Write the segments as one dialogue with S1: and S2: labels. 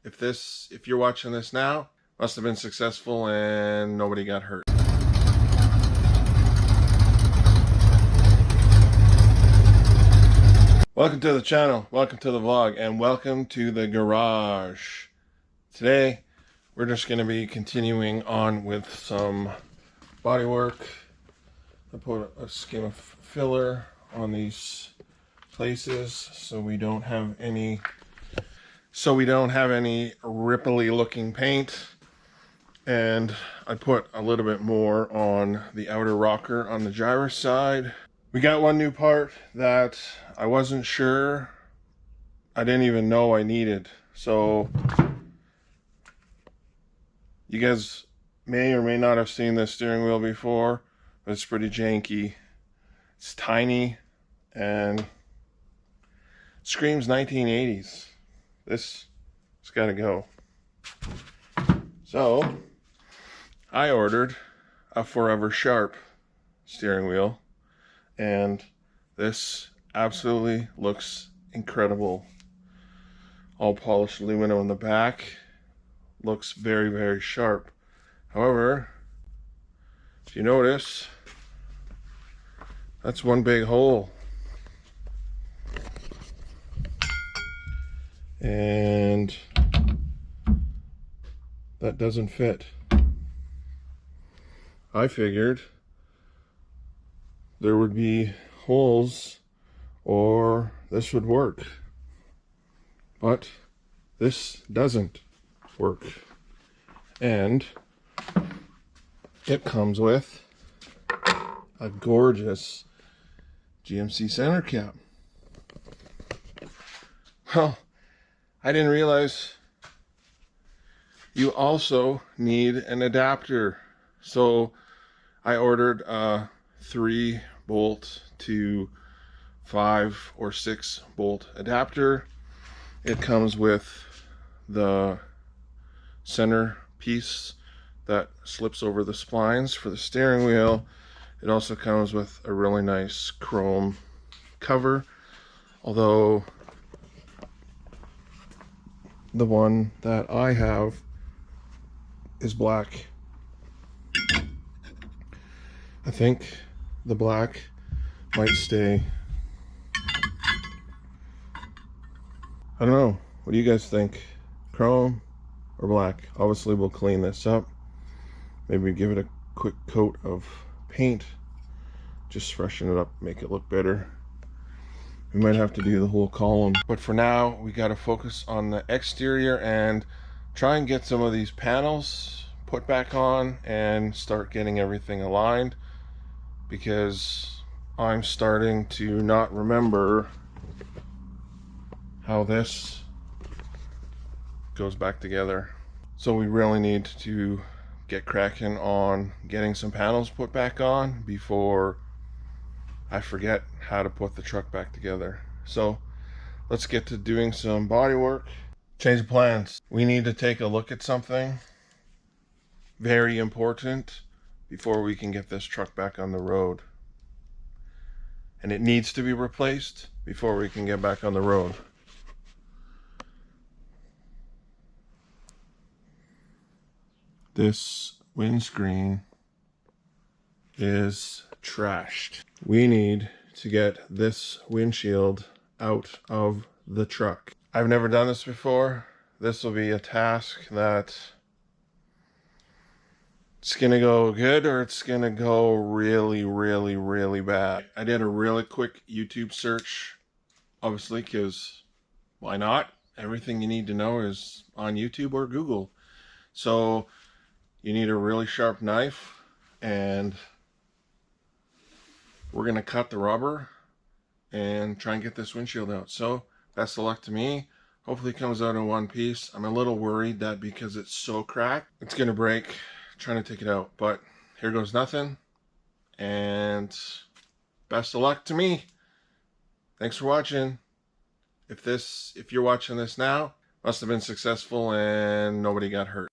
S1: If you're watching this now, must have been successful and nobody got hurt. Welcome to the channel, welcome to the vlog, and welcome to the garage. Today, we're just going to be continuing on with some body work. I put a skim of filler on these places so we don't have any ripply looking paint. And I put a little bit more on the outer rocker on the gyrus side. We got one new part that I wasn't sure, I didn't even know I needed. So you guys may or may not have seen this steering wheel before, but it's pretty janky. It's tiny and screams 1980s. This has got to go. So I ordered a Forever Sharp steering wheel, and this absolutely looks incredible. All polished aluminum in the back. Looks very, very sharp. However, if you notice, that's one big hole. And that doesn't fit. I figured there would be holes or this would work, but this doesn't work. And it comes with a gorgeous GMC center cap. Well, I didn't realize you also need an adapter. So I ordered a 3-bolt to 5 or 6 bolt adapter. It comes with the center piece that slips over the splines for the steering wheel. It also comes with a really nice chrome cover, although the one that I have is black. I think the black might stay. I don't know. What do you guys think? Chrome or black? Obviously we'll clean this up. Maybe give it a quick coat of paint. Just freshen it up, make it look better. We might have to do the whole column. But for now, we got to focus on the exterior and try and get some of these panels put back on and start getting everything aligned, because I'm starting to not remember how this goes back together. So we really need to get cracking on getting some panels put back on before I forget how to put the truck back together. So let's get to doing some body work. Change of plans. We need to take a look at something very important before we can get this truck back on the road. And it needs to be replaced before we can get back on the road. This windscreen is trashed. We need to get this windshield out of the truck. I've never done this before. This will be a task that it's gonna go good or it's gonna go really, really, really bad. I did a really quick YouTube search, obviously, because why not? Everything you need to know is on YouTube or Google. So you need a really sharp knife, and we're gonna cut the rubber and try and get this windshield out. So best of luck to me. Hopefully it comes out in one piece. I'm a little worried that because it's so cracked, it's gonna break trying to take it out, but here goes nothing. And best of luck to me. Thanks for watching. If you're watching this now, must have been successful and nobody got hurt.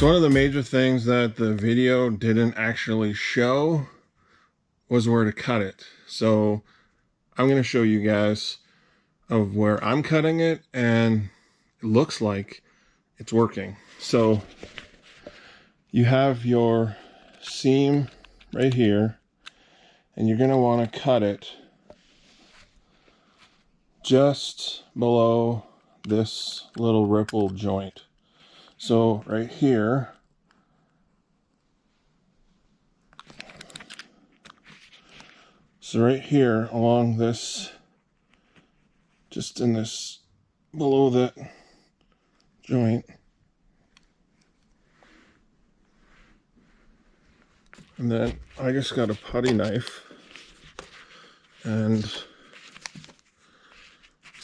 S1: So one of the major things that the video didn't actually show was where to cut it. So I'm going to show you guys of where I'm cutting it, and it looks like it's working. So you have your seam right here, and you're going to want to cut it just below this little ripple joint. So right here, along this, just in this, below that joint, and then I just got a putty knife, and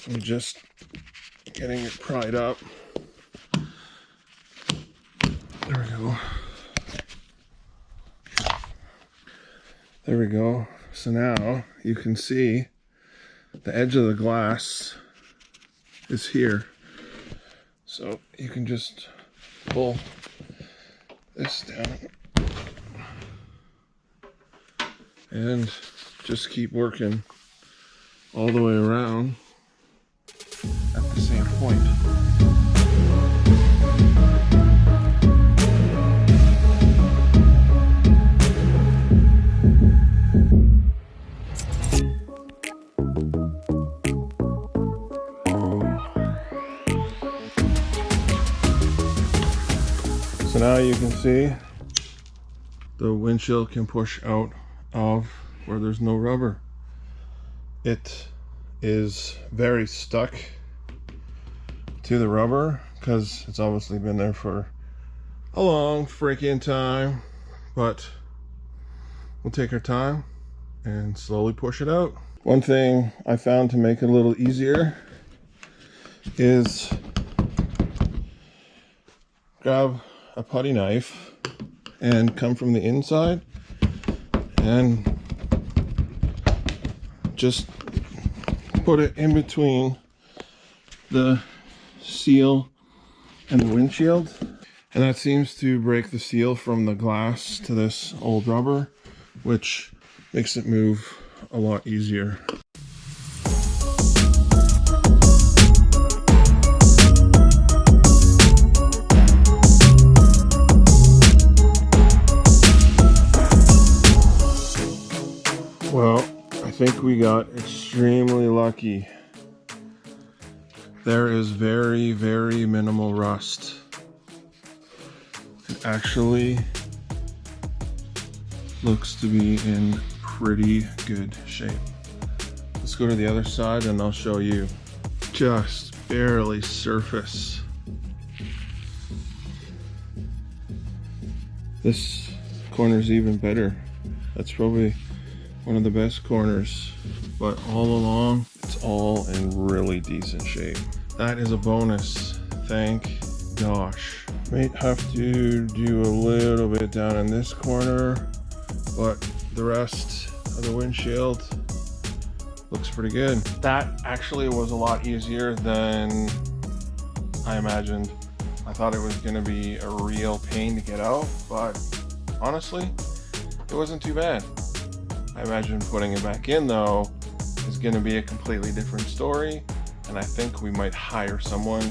S1: I'm just getting it pried up. There we go. There we go. So now you can see the edge of the glass is here. So you can just pull this down and just keep working all the way around at the same point. So now you can see the windshield can push out of where there's no rubber. It is very stuck to the rubber because it's obviously been there for a long freaking time, but we'll take our time and slowly push it out. One thing I found to make it a little easier is grab a putty knife and come from the inside and just put it in between the seal and the windshield, and that seems to break the seal from the glass to this old rubber, which makes it move a lot easier. Well, I think we got extremely lucky. There is very, very minimal rust. It actually looks to be in pretty good shape. Let's go to the other side and I'll show you. Just barely surface. This corner's even better. That's probably one of the best corners, but all along it's all in really decent shape. That is a bonus, thank gosh. Might have to do a little bit down in this corner, but the rest of the windshield looks pretty good. That actually was a lot easier than I imagined. I thought it was gonna be a real pain to get out, but honestly, it wasn't too bad. I imagine putting it back in though is going to be a completely different story, and I think we might hire someone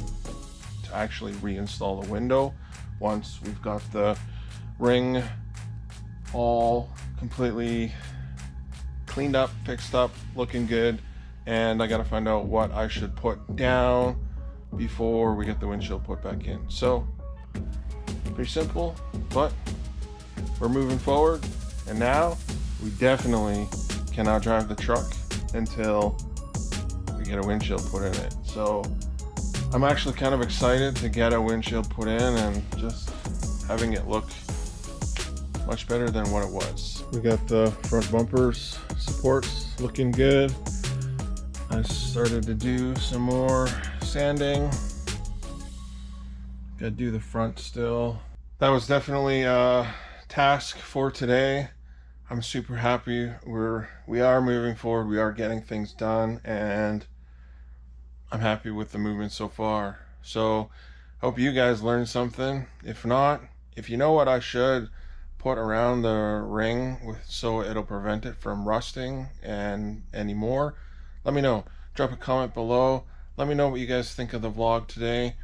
S1: to actually reinstall the window once we've got the ring all completely cleaned up, fixed up, looking good, and I got to find out what I should put down before we get the windshield put back in. So pretty simple, but we're moving forward, and now we definitely cannot drive the truck until we get a windshield put in it. So I'm actually kind of excited to get a windshield put in and just having it look much better than what it was. We got the front bumpers supports looking good. I started to do some more sanding. Gotta do the front still. That was definitely a task for today. I'm super happy we are moving forward, we are getting things done, and I'm happy with the movement so far. So hope you guys learned something. If not, if you know what I should put around the ring so it'll prevent it from rusting and anymore, let me know. Drop a comment below. Let me know what you guys think of the vlog today.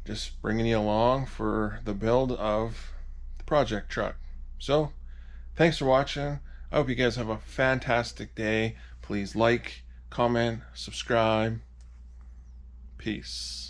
S1: Just bringing you along for the build of the project truck. So, thanks for watching. I hope you guys have a fantastic day. Please like, comment, subscribe. Peace.